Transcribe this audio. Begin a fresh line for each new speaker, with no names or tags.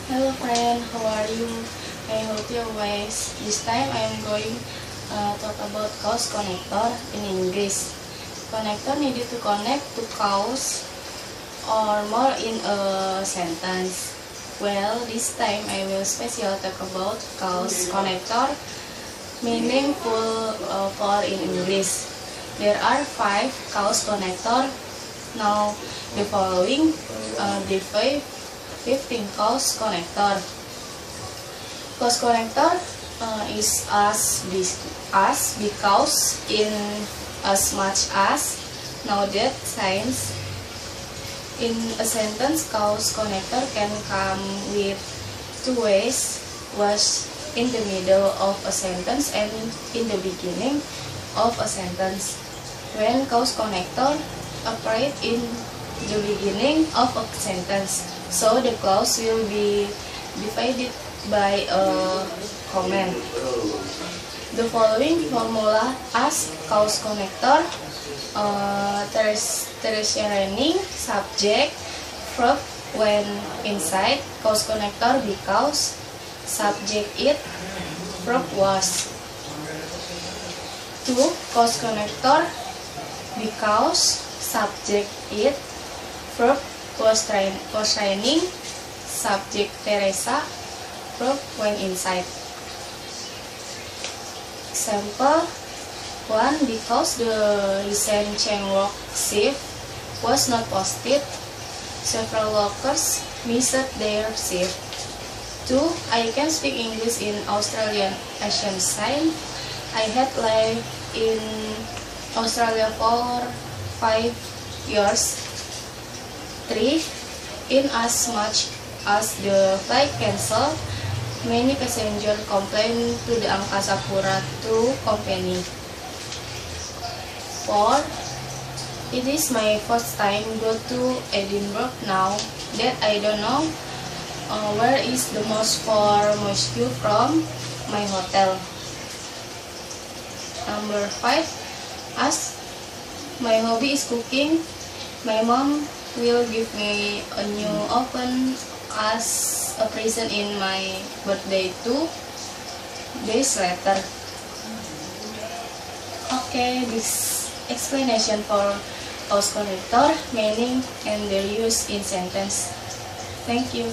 Hello friend, how are you? I hope you always. This time I am going talk about cause connector in English. Connector needed to connect two cause or more in a sentence. Well, this time I will special talk about cause connector, meaningful for in English. There are 5 cause connector. Now the following the 15 cause connector. Cause connector is as because in as much as. Now that signs in a sentence, cause connector can come with 2 ways, was in the middle of a sentence and in the beginning of a sentence. When cause connector operate in the beginning of a sentence, so the clause will be divided by a comment. The following formula as cause connector: tertiary subject, verb when inside, cause connector because, subject it, verb was. 2. Cause connector because, subject it, verb was training, subject Teresa, verb when inside. Example 1. Because the recent change work shift was not posted, several workers missed their shift. 2. I can speak English in Australian Asian sign. I had lived in Australia for 5 years. 3. In as much as the flight cancelled, many passengers complained to the Angkasa Pura II company. 4. It is my first time go to Edinburgh now that I don't know where is the most far mosque from my hotel. Number 5. As my hobby is cooking, my mom will give me a new oven as a present in my birthday 2 days later. Okay, this explanation for cause connector, meaning and their use in sentence. Thank you.